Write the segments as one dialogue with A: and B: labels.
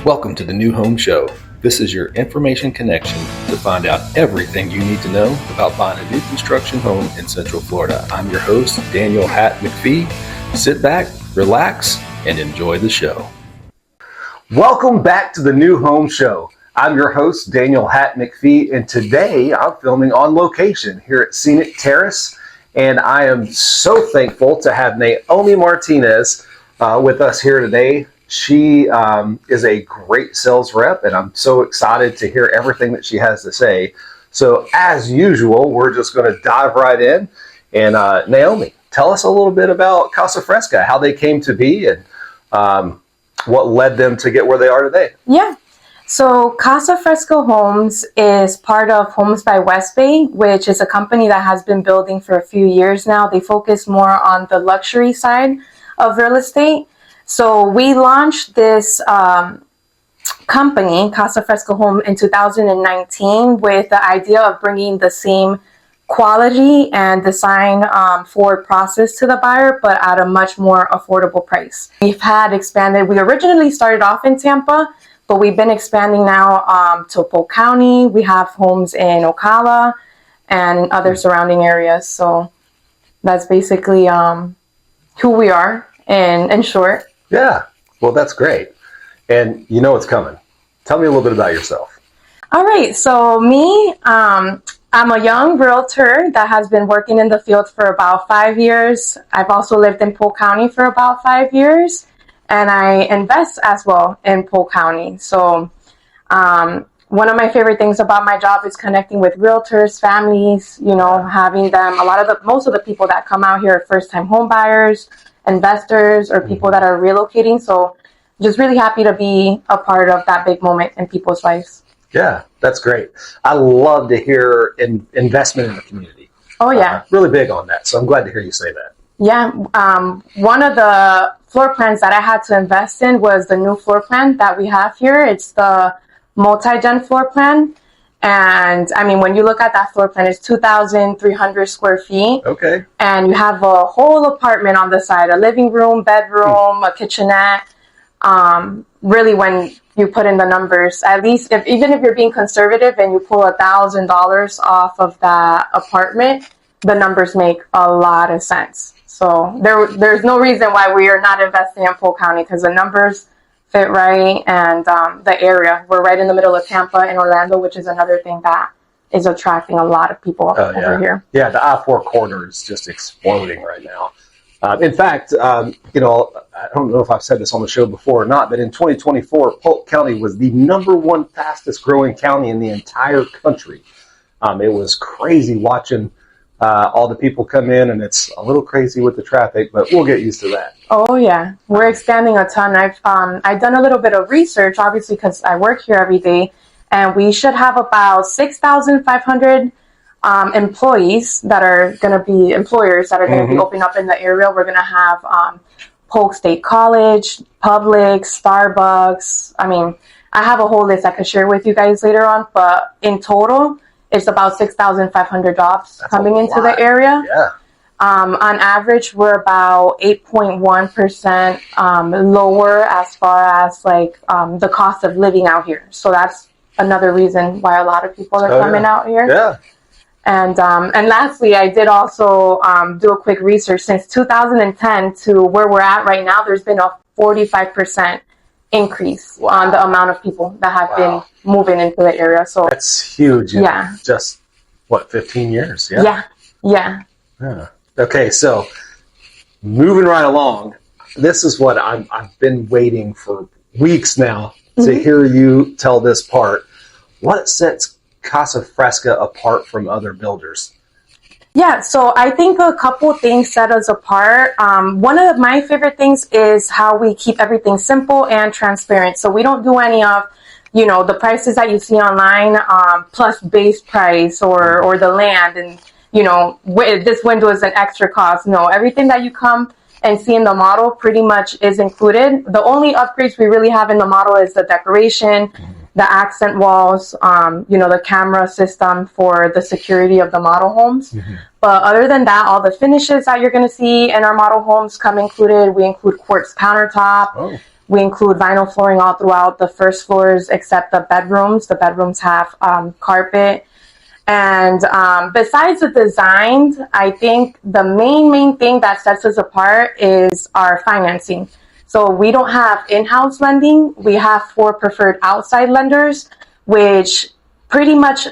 A: Welcome to the New Home Show. This is your information connection to find out everything you need to know about buying a new construction home in Central Florida. I'm your host, Daniel McFee. Sit back, relax, and enjoy the show.
B: Welcome back to the New Home Show. I'm your host, Daniel McFee, and today I'm filming on location here at Scenic Terrace, and I am so thankful to have Nahomy Martinez with us here today. She is a great sales rep, and I'm so excited to hear everything that she has to say. So as usual, we're just going to dive right in. And Nahomy, tell us a little bit about Casa Fresca, how they came to be, and what led them to get where they are today.
C: Yeah. So Casa Fresca Homes is part of Homes by West Bay, which is a company that has been building for a few years now. They focus more on the luxury side of real estate. So we launched this company, Casa Fresca Home, in 2019 with the idea of bringing the same quality and design forward process to the buyer, but at a much more affordable price. We've had expanded. We originally started off in Tampa, but we've been expanding now to Polk County. We have homes in Ocala and other surrounding areas. So that's basically who we are in short.
B: Yeah, well, that's great. And you know what's coming. Tell me a little bit about yourself.
C: All right, so me, I'm a young realtor that has been working in the field for about 5 years. I've also lived in Polk County for about 5 years, and I invest as well in Polk County. So one of my favorite things about my job is connecting with realtors, families, having them, most of the people that come out here are first-time home buyers, investors, or people that are relocating. So just really happy to be a part of that big moment in people's lives.
B: Yeah, that's great. I love to hear investment in the community.
C: Oh, yeah.
B: Really big on that. So I'm glad to hear you say that.
C: Yeah. One of the floor plans that I had to invest in was the new floor plan that we have here. It's the multi-gen floor plan. And I mean, when you look at that floor plan, it's 2,300 square feet.
B: Okay.
C: And you have a whole apartment on the side, a living room, bedroom, a kitchenette. Really, when you put in the numbers, at least even if you're being conservative and you pull $1,000 off of that apartment, the numbers make a lot of sense. So there's no reason why we are not investing in Polk County, because the numbers fit right, and the area. We're right in the middle of Tampa and Orlando, which is another thing that is attracting a lot of people over here. Yeah,
B: the I-4 corridor is just exploding right now. In fact, I don't know if I've said this on the show before or not, but in 2024, Polk County was the #1 fastest growing county in the entire country. It was crazy watching all the people come in, and it's a little crazy with the traffic, but we'll get used to that.
C: Oh yeah, we're expanding a ton. I've done a little bit of research, obviously, because I work here every day, and we should have about 6,500 employees that are going to be employers that are going to be opening up in the area. We're going to have Polk State College, Publix, Starbucks. I mean, I have a whole list I could share with you guys later on, but in total, it's about 6,500 jobs coming into the area.
B: Yeah.
C: On average, we're about 8.1% lower as far as the cost of living out here. So that's another reason why a lot of people are coming out here.
B: Yeah.
C: And lastly, I did also do a quick research. Since 2010 to where we're at right now, there's been a 45% increase on the amount of people that have been moving into the area. So
B: that's huge.
C: Yeah.
B: Just 15 years?
C: Yeah.
B: Okay, so moving right along, this is what I've been waiting for weeks now to hear you tell this part. What sets Casa Fresca apart from other builders?
C: Yeah, so I think a couple things set us apart. One of my favorite things is how we keep everything simple and transparent. So we don't do any of, the prices that you see online plus base price or the land and, this window is an extra cost. No, everything that you come and see in the model pretty much is included. The only upgrades we really have in the model is the decoration, the accent walls, the camera system for the security of the model homes. But other than that, all the finishes that you're going to see in our model homes come included. We include quartz countertop. We include vinyl flooring all throughout the first floors except the bedrooms. The bedrooms have carpet. And besides the design, I think the main thing that sets us apart is our financing. So we don't have in-house lending. We have 4 preferred outside lenders, which pretty much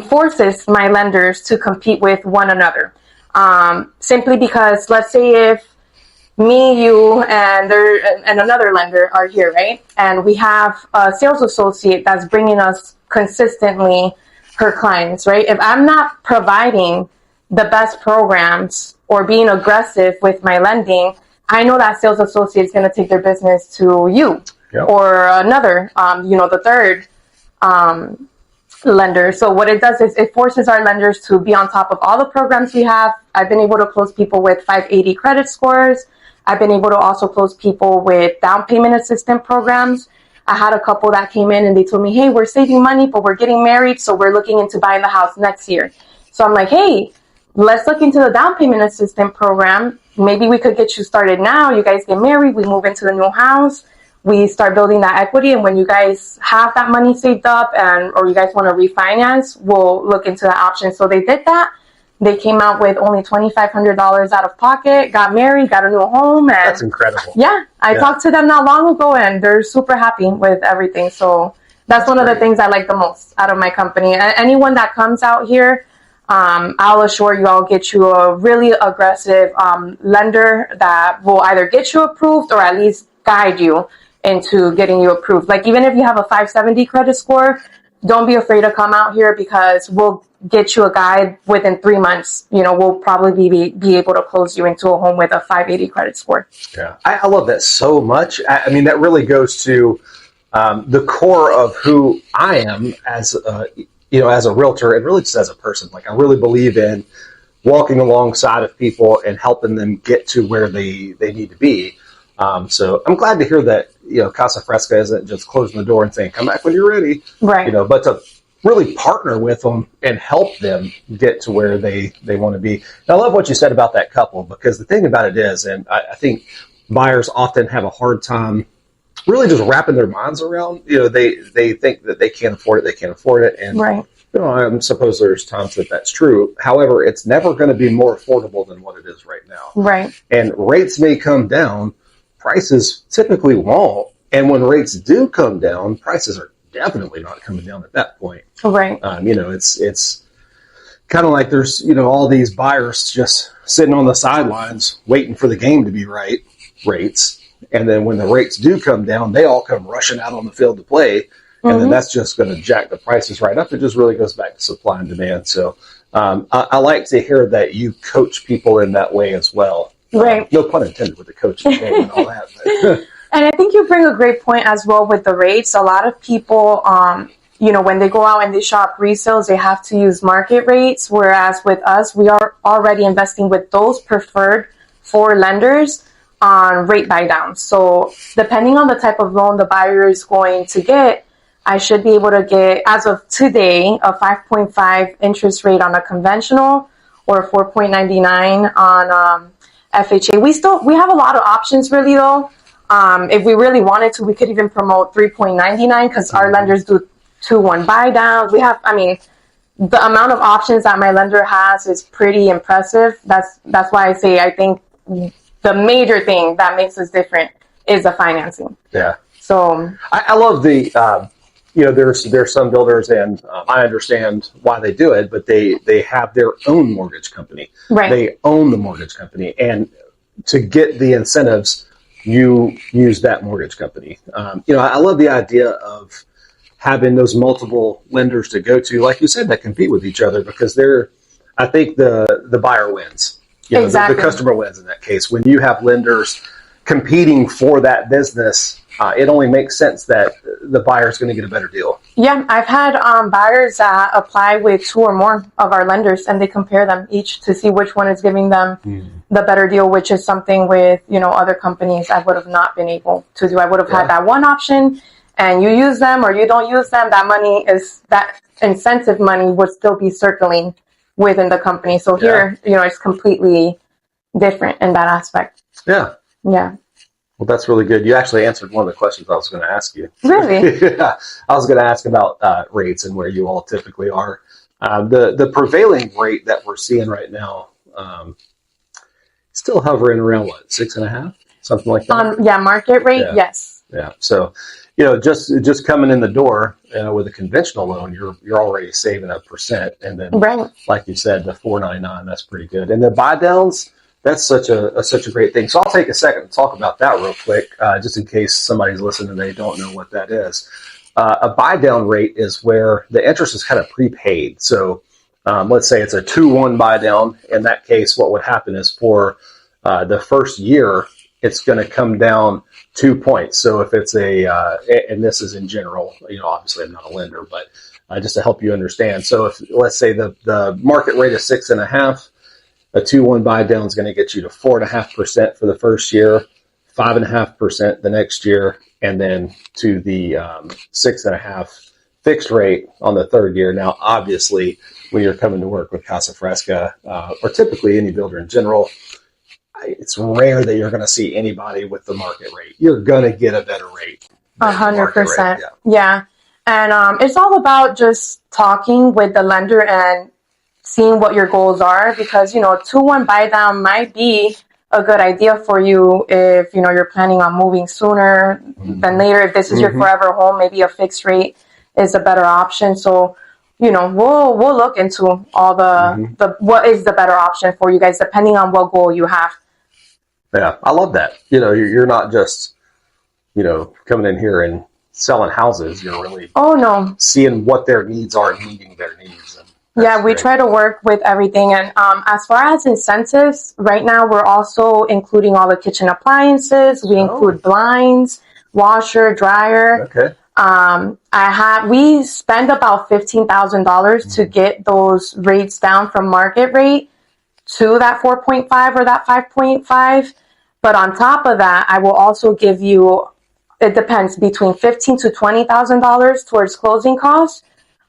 C: forces my lenders to compete with one another. Simply because, let's say if me, you, and another lender are here, right? And we have a sales associate that's bringing us consistently her clients, right? If I'm not providing the best programs or being aggressive with my lending, I know that sales associate is going to take their business to you or another, the third lender. So what it does is it forces our lenders to be on top of all the programs we have. I've been able to close people with 580 credit scores. I've been able to also close people with down payment assistance programs. I had a couple that came in and they told me, hey, we're saving money, but we're getting married, so we're looking into buying the house next year. So I'm like, hey, let's look into the down payment assistance program. Maybe we could get you started now. You guys get married. We move into the new house. We start building that equity. And when you guys have that money saved up or you guys want to refinance, we'll look into that option. So they did that. They came out with only $2,500 out of pocket, got married, got a new home. And
B: that's incredible.
C: Yeah. I talked to them not long ago and they're super happy with everything. So that's one of the things I like the most out of my company. Anyone that comes out here, I'll assure you I'll get you a really aggressive lender that will either get you approved or at least guide you into getting you approved. Like even if you have a 570 credit score, don't be afraid to come out here because we'll get you a guide within 3 months. We'll probably be able to close you into a home with a 580 credit score.
B: Yeah, I love that so much. I mean, that really goes to the core of who I am as a realtor and really just as a person. Like I really believe in walking alongside of people and helping them get to where they need to be. So I'm glad to hear that, Casa Fresca isn't just closing the door and saying, come back when you're ready,
C: right?
B: But to really partner with them and help them get to where they want to be. And I love what you said about that couple, because the thing about it is, and I think buyers often have a hard time really just wrapping their minds around, they think that they can't afford it. And,
C: right.
B: I suppose there's times that's true. However, it's never going to be more affordable than what it is right now.
C: Right. And
B: rates may come down. Prices typically won't. And when rates do come down, prices are definitely not coming down at that point.
C: Right.
B: It's kind of like there's, all these buyers just sitting on the sidelines waiting for the game to be right, rates. And then when the rates do come down, they all come rushing out on the field to play. And then that's just going to jack the prices right up. It just really goes back to supply and demand. So I like to hear that you coach people in that way as well.
C: Right.
B: No pun intended with the coaching game and all that. But.
C: And I think you bring a great point as well with the rates. A lot of people, when they go out and they shop resales, they have to use market rates. Whereas with us, we are already investing with those preferred 4 lenders on rate buy downs. So depending on the type of loan the buyer is going to get, I should be able to get, as of today, a 5.5 interest rate on a conventional or a 4.99 on FHA. We have a lot of options really though. If we really wanted to, we could even promote 3.99 because our lenders do 2-1 buy downs. The amount of options that my lender has is pretty impressive. That's why I say I think the major thing that makes us different is the financing.
B: Yeah.
C: So
B: I love the, there's some builders and I understand why they do it, but they have their own mortgage company.
C: Right.
B: They own the mortgage company. And to get the incentives, you use that mortgage company. I love the idea of having those multiple lenders to go to, like you said, that compete with each other because I think the buyer wins.
C: Exactly.
B: The customer wins in that case. When you have lenders competing for that business, it only makes sense that the buyer is going to get a better deal. Yeah,
C: I've had buyers that apply with 2 or more of our lenders, and they compare them each to see which one is giving them the better deal, which is something with other companies I would have not been able to do. I would have had that one option, and you use them or you don't use them. That incentive money would still be circling within the company. So here, it's completely different in that aspect.
B: Yeah.
C: Yeah.
B: Well, that's really good. You actually answered one of the questions I was going to ask you.
C: Really?
B: Yeah, I was going to ask about rates and where you all typically are. The prevailing rate that we're seeing right now, still hovering around what, 6.5, something like that.
C: Yeah, market rate.
B: Yeah.
C: Yes.
B: Yeah. So, just coming in the door with a conventional loan, you're already saving 1%, and then,
C: Right.
B: like you said, the 4.99, that's pretty good. And the buy downs, that's such a great thing. So I'll take a second to talk about that real quick, just in case somebody's listening and they don't know what that is. A buy down rate is where the interest is kind of prepaid. So let's say it's a 2-1 buy down. In that case, what would happen is for the first year, it's going to come down 2 points. So if it's and this is in general, obviously I'm not a lender, but just to help you understand. So if, let's say the market rate is 6.5, a 2-1 buy down is going to get you to 4.5% for the first year, 5.5% the next year, and then to the 6.5 fixed rate on the third year. Now, obviously, when you're coming to work with Casa Fresca, or typically any builder in general, it's rare that you're going to see anybody with the market rate. You're going to get a better rate.
C: 100%. Yeah. And it's all about just talking with the lender and seeing what your goals are, because 2-1 buy down might be a good idea for you if you're planning on moving sooner than later. If this is your forever home, maybe a fixed rate is a better option. So we'll look into all the what is the better option for you guys depending on what goal you have.
B: Yeah, I love that. You're not just coming in here and selling houses. You're really seeing what their needs are and meeting their needs.
C: Yeah, we try to work with everything. And as far as incentives, right now we're also including all the kitchen appliances. We include blinds, washer, dryer.
B: Okay.
C: We spend about $15,000 to get those rates down from market rate to that 4.5 or that 5.5. But on top of that, I will also give you, it depends, between $15,000 to $20,000 towards closing costs.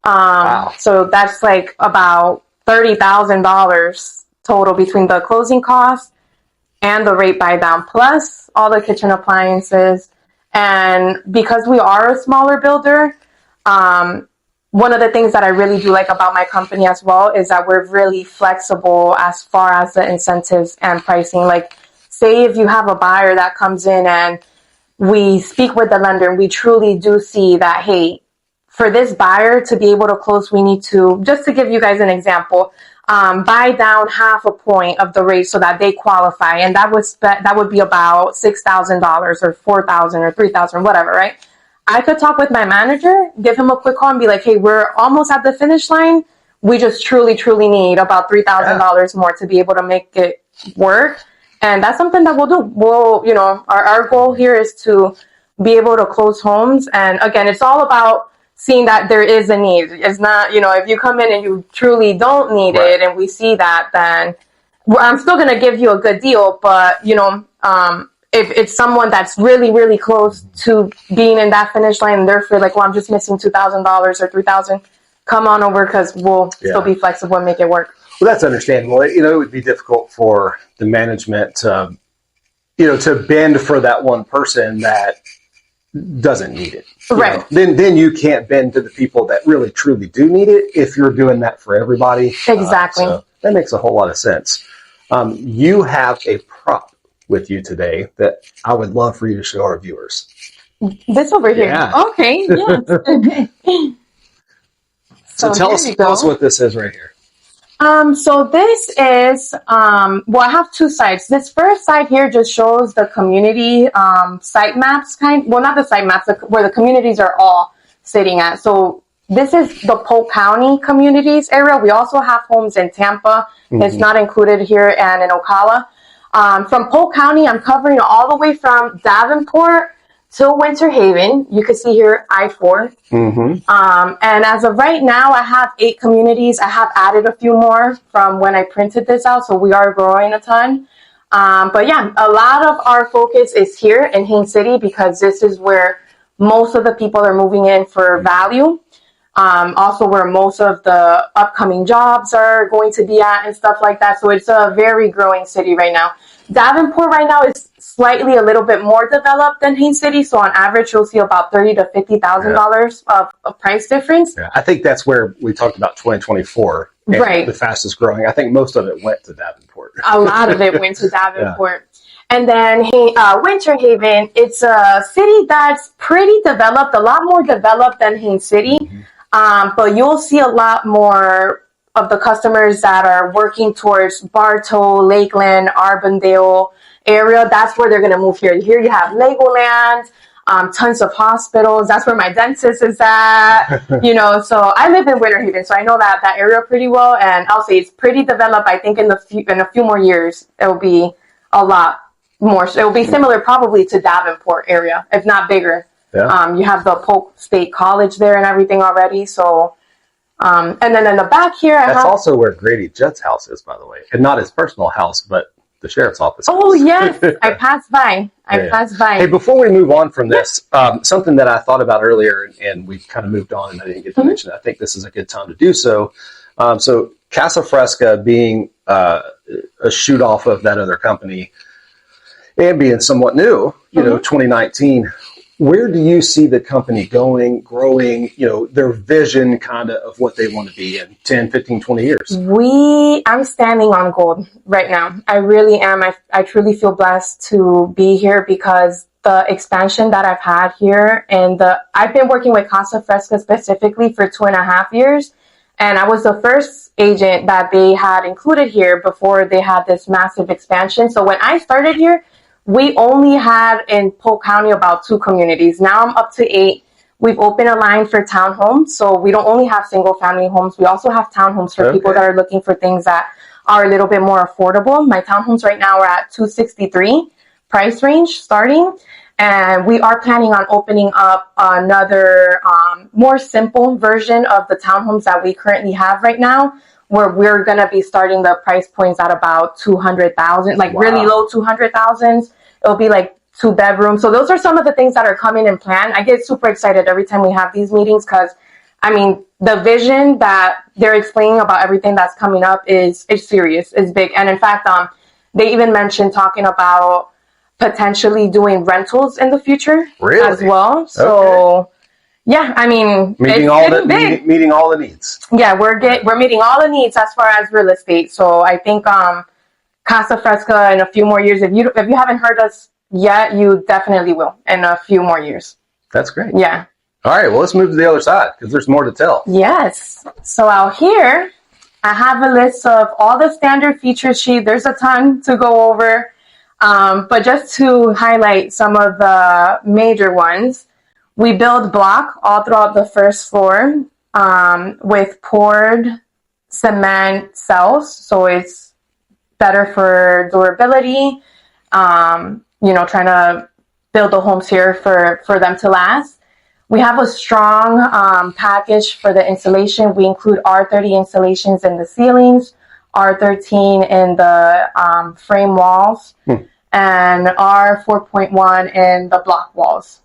B: Wow.
C: So that's like about $30,000 total between the closing costs and the rate buy down, plus all the kitchen appliances. And because we are a smaller builder, one of the things that I really do like about my company as well is that we're really flexible as far as the incentives and pricing. Like, say if you have a buyer that comes in and we speak with the lender and we truly do see that, hey, for this buyer to be able to close, we need to, just to give you guys an example, buy down 0.5 point of the rate so that they qualify. And that would be about $6,000 or $4,000 or $3,000, whatever, right? I could talk with my manager, give him a quick call and be like, hey, we're almost at the finish line. We just truly need about $3,000 more to be able to make it work. And that's something that we'll do. We'll, our goal here is to be able to close homes. And again, it's all about seeing that there is a need. It's not, if you come in and you truly don't need it and we see that, then I'm still going to give you a good deal. But, if it's someone that's really close to being in that finish line and they're feeling like, well, I'm just missing $2,000 or $3,000, come on over because we'll still be flexible and make it work.
B: Well, that's understandable. It would be difficult for the management to bend for that one person that doesn't need it.
C: Right.
B: Then you can't bend to the people that really truly do need it if you're doing that for everybody.
C: Exactly.
B: So that makes a whole lot of sense. You have a prop with you today that I would love for you to show our viewers.
C: This over here.
B: Yeah.
C: Okay. Yes.
B: So tell us what this is right here.
C: So this is, I have two sites. This first site here just shows the community site maps, not the site maps, where the communities are all sitting at. So this is the Polk County communities area. We also have homes in Tampa. It's not included here, and in Ocala. From Polk County, I'm covering all the way from Davenport to Winter Haven. You can see here I-4. And as of right now, I have 8 communities. I have added a few more from when I printed this out, so we are growing a ton. But yeah, a lot of our focus is here in Haines City because this is where most of the people are moving in for value. Also where most of the upcoming jobs are going to be at and stuff like that. So it's a very growing city right now. Davenport right now is slightly a little bit more developed than Haines City, so on average you'll see about $30,000 to $50,000 of price difference.
B: Yeah, I think that's where we talked about 2024,
C: right?
B: The fastest growing. I think most of it went to Davenport.
C: A lot of it went to Davenport. Yeah. And then Winter Haven, it's a city that's pretty developed, a lot more developed than Haines City, but you'll see a lot more of the customers that are working towards Bartow, Lakeland, Arbondale area. That's where they're going to move here. Here you have Legoland, tons of hospitals. That's where my dentist is at. So I live in Winter Haven, so I know that area pretty well. And I'll say it's pretty developed. I think in a few more years, it'll be a lot more. So it'll be similar probably to Davenport area, if not bigger. Yeah. You have the Polk State College there and everything already. So. And then in the back here,
B: that's also where Grady Judd's house is, by the way, and not his personal house, but the sheriff's office.
C: Oh yes, I passed by. Passed by.
B: Hey, before we move on from this, something that I thought about earlier, and we kind of moved on, and I didn't get to mention it. I think this is a good time to do so. So Casa Fresca being a shoot off of that other company, and being somewhat new, 2019. Where do you see the company going, growing, their vision kind of what they want to be in 10, 15, 20 years?
C: I'm standing on gold right now. I really am. I truly feel blessed to be here because the expansion that I've had here I've been working with Casa Fresca specifically for 2.5 years. And I was the first agent that they had included here before they had this massive expansion. So when I started here, we only had in Polk County about 2 communities. Now I'm up to 8. We've opened a line for townhomes. So we don't only have single family homes. We also have townhomes for people that are looking for things that are a little bit more affordable. My townhomes right now are at $263 price range starting. And we are planning on opening up another more simple version of the townhomes that we currently have right now, where we're going to be starting the price points at about 200,000, like really low 200,000s. It'll be like 2 bedrooms. So those are some of the things that are coming in plan. I get super excited every time we have these meetings because, the vision that they're explaining about everything that's coming up is serious, is big. And in fact, they even mentioned talking about potentially doing rentals in the future as well. So yeah,
B: meeting all the needs.
C: Yeah, we're meeting all the needs as far as real estate. So I think Casa Fresca in a few more years. If you haven't heard us yet, you definitely will in a few more years.
B: That's great.
C: Yeah.
B: All right. Well, let's move to the other side because there's more to tell.
C: Yes. So out here, I have a list of all the standard feature sheet. There's a ton to go over, but just to highlight some of the major ones. We build block all throughout the first floor with poured cement cells, so it's better for durability. Trying to build the homes here for them to last. We have a strong package for the insulation. We include R30 insulations in the ceilings, R13 in the frame walls, and R4.1 in the block walls.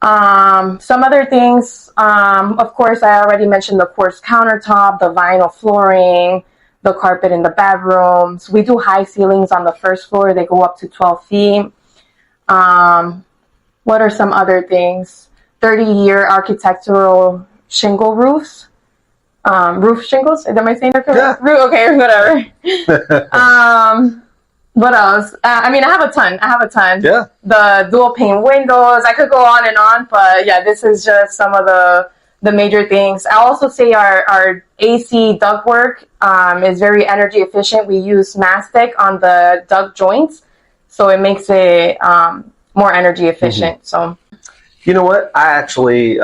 C: Some other things, of course, I already mentioned the quartz countertop, the vinyl flooring, the carpet in the bedrooms. We do high ceilings on the first floor. They go up to 12 feet. What are some other things? 30-year architectural shingle roofs. Roof shingles? Am I saying that correct? Yeah. Okay, whatever. What else? I have a ton.
B: Yeah.
C: The dual pane windows. I could go on, but yeah, this is just some of the major things. I also say our AC ductwork is very energy efficient. We use mastic on the duct joints, so it makes it more energy efficient. So.
B: You know what? I actually,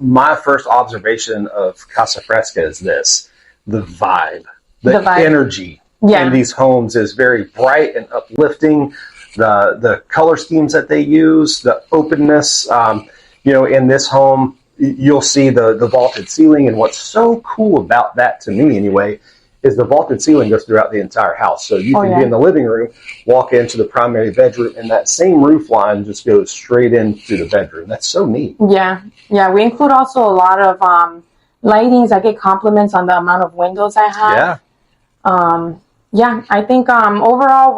B: my first observation of Casa Fresca is this: the vibe, the energy.
C: Yeah.
B: In these homes is very bright and uplifting. The color schemes that they use, the openness. In this home, you'll see the vaulted ceiling. And what's so cool about that, to me anyway, is the vaulted ceiling goes throughout the entire house. So you can be in the living room, walk into the primary bedroom, and that same roof line just goes straight into the bedroom. That's so neat. Yeah.
C: Yeah. We include also a lot of lightings. I get compliments on the amount of windows I have.
B: Yeah.
C: I think overall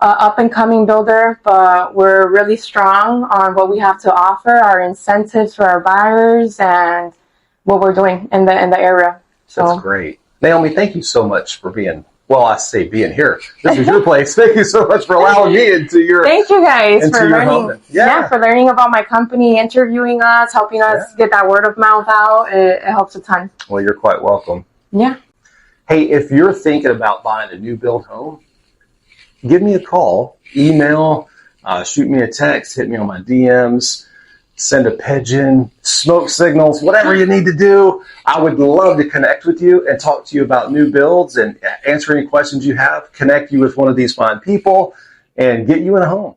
C: up and coming builder, but we're really strong on what we have to offer, our incentives for our buyers, and what we're doing in the area. So
B: that's great. Nahomy, thank you so much for being here. This is your place. Thank you so much for allowing me into your
C: Thank you guys for learning.
B: home. Yeah,
C: for learning about my company, interviewing us, helping us get that word of mouth out. It helps a ton.
B: Well, you're quite welcome.
C: Yeah.
B: Hey, if you're thinking about buying a new build home, give me a call, email, shoot me a text, hit me on my DMs, send a pigeon, smoke signals, whatever you need to do. I would love to connect with you and talk to you about new builds and answer any questions you have, connect you with one of these fine people, and get you in a home.